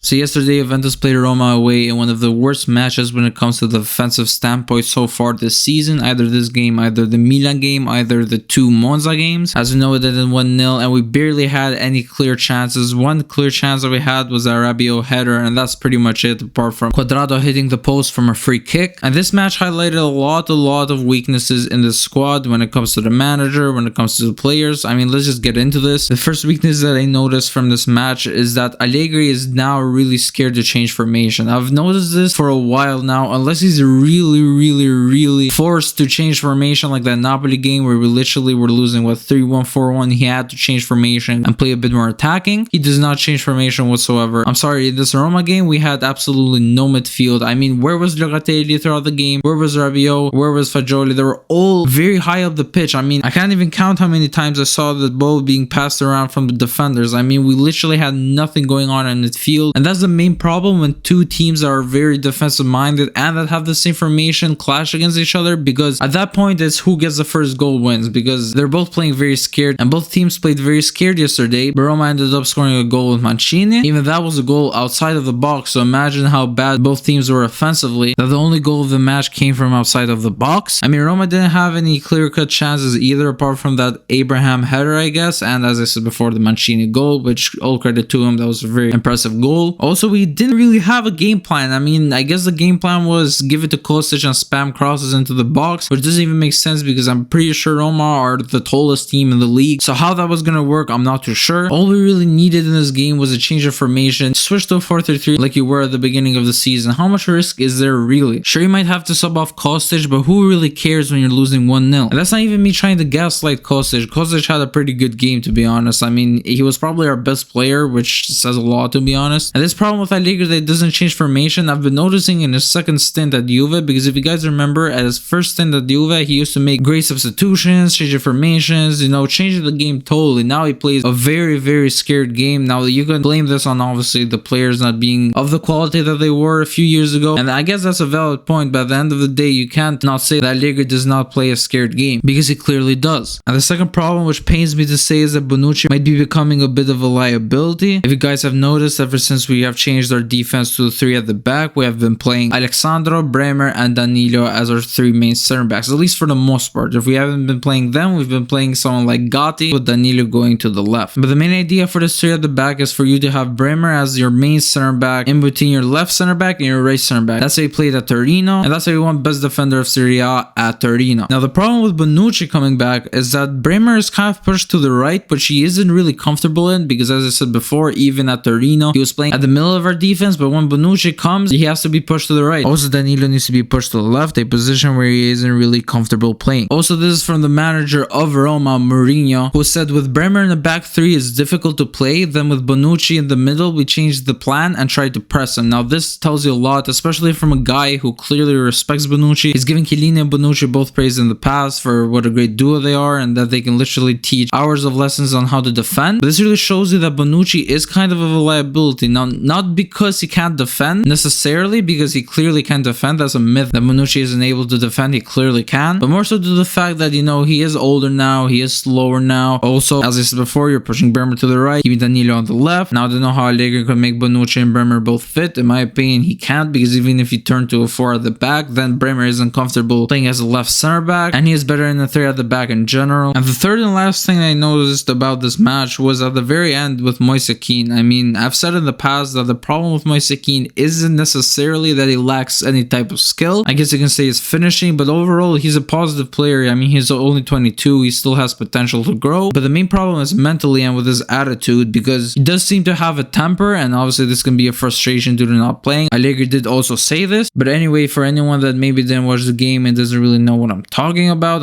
So yesterday, Juventus played Roma away in one of the worst matches when it comes to the defensive standpoint so far this season. Either this game, either the Milan game, either the two Monza games. As we know, it ended 1-0 and we barely had any clear chances. One clear chance that we had was a Rabiot header, and that's pretty much it, apart from Cuadrado hitting the post from a free kick. And this match highlighted a lot of weaknesses in the squad when it comes to the manager, when it comes to the players. I mean, let's just get into this. The first weakness that I noticed from this match is that Allegri is now really scared to change formation. I've noticed this for a while now, unless he's really forced to change formation, like that Napoli game where we literally were losing 3-1, 4-1. He had to change formation and play a bit more attacking. He does not change formation whatsoever. I'm sorry, in this Roma game we had absolutely no midfield. I mean, where was Locatelli throughout the game? Where was Rabiot? Where was Fagioli? They were all very high up the pitch. I mean, I can't even count how many times I saw the ball being passed around from the defenders. I mean, we literally had nothing going on in midfield, and that's the main problem when two teams are very defensive minded and that have the same formation clash against each other, because at that point it's who gets the first goal wins, because they're both playing very scared and both teams played very scared yesterday. But Roma ended up scoring a goal with Mancini. Even that was a goal outside of the box, so imagine how bad both teams were offensively, that the only goal of the match came from outside of the box. I mean, Roma didn't have any clear-cut chances either, apart from that Abraham header, I guess, and as I said before, the Mancini goal, which all credit to him, that was a very impressive goal. Also, we didn't really have a game plan. I mean, I guess the game plan was give it to Kostic and spam crosses into the box, which doesn't even make sense because I'm pretty sure Roma are the tallest team in the league. So how that was going to work, I'm not too sure. All we really needed in this game was a change of formation, switch to a 4-3-3 like you were at the beginning of the season. How much risk is there really? Sure, you might have to sub off Kostic, but who really cares when you're losing 1-0? And that's not even me trying to gaslight Kostic. Kostic had a pretty good game, to be honest. I mean, he was probably our best player, which says a lot, to be honest. And this problem with Allegri that doesn't change formation, I've been noticing in his second stint at Juve, because if you guys remember, at his first stint at Juve, he used to make great substitutions, changing formations, you know, changing the game totally. Now he plays a very scared game. Now you can blame this on obviously the players not being of the quality that they were a few years ago, and I guess that's a valid point, but at the end of the day, you can't not say that Allegri does not play a scared game, because he clearly does. And the second problem, which pains me to say, is that Bonucci might be becoming a bit of a liability. If you guys have noticed, ever since we have changed our defense to the three at the back, we have been playing Alexandro, Bremer, and Danilo as our three main center backs, at least for the most part. If we haven't been playing them, we've been playing someone like Gatti, with Danilo going to the left. But the main idea for this three at the back is for you to have Bremer as your main center back in between your left center back and your right center back. That's how you played at Torino, and that's how you want best defender of Serie A at Torino. Now the problem with Bonucci coming back is that Bremer is kind of pushed to the right, but she isn't really comfortable in, because as I said before, even at Torino, he was playing at the middle of our defense, but when Bonucci comes, he has to be pushed to the right. Also, Danilo needs to be pushed to the left, a position where he isn't really comfortable playing. Also, this is from the manager of Roma, Mourinho, who said with Bremer in the back three it's difficult to play, then with Bonucci in the middle, we changed the plan and tried to press him. Now this tells you a lot, especially from a guy who clearly respects Bonucci. He's given Chiellini and Bonucci both praise in the past for what a great duo they are, and that they can literally teach hours of lessons on how to defend. But this really shows you that Bonucci is kind of a liability. Now, not because he can't defend necessarily, because he clearly can defend. That's a myth that Bonucci isn't able to defend. He clearly can, but more so to the fact that, you know, he is older now, he is slower now. Also, as I said before, you're pushing Bremer to the right, keeping Danilo on the left. Now I don't know how Allegri could make Bonucci and Bremer both fit. In my opinion, he can't, because even if you turn to a 4 at the back, then Bremer isn't comfortable playing as a left center back, and he is better in the 3 at the back in general. And the third and last thing I noticed about this match was at the very end with Moise Kean. I mean, I've said in the past that the problem with Moise Kean isn't necessarily that he lacks any type of skill. I guess you can say he's finishing, but overall he's a positive player. I mean, he's only 22, he still has potential to grow, but the main problem is mentally and with his attitude, because he does seem to have a temper, and obviously this can be a frustration due to not playing. Allegri did also say this, but anyway, for anyone that maybe didn't watch the game and doesn't really know what I'm talking about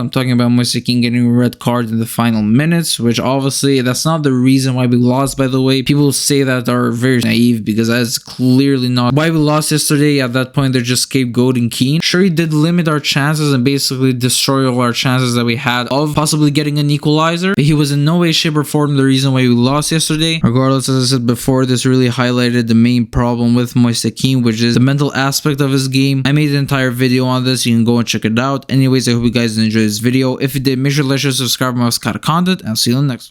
Moise Kean getting a red card in the final minutes, which obviously that's not the reason why we lost, by the way. People say that are very naive, because that's clearly not why we lost yesterday. At that point, they're just scapegoating Kean. Sure, he did limit our chances and basically destroy all our chances that we had of possibly getting an equalizer, but he was in no way, shape, or form the reason why we lost yesterday. Regardless, as I said before, this really highlighted the main problem with Moise Kean, which is the mental aspect of his game. I made an entire video on this, you can go and check it out. Anyways, I hope you guys enjoyed this video. If you did, make sure to like, share, subscribe for more kind of content, and I'll see you in the next one.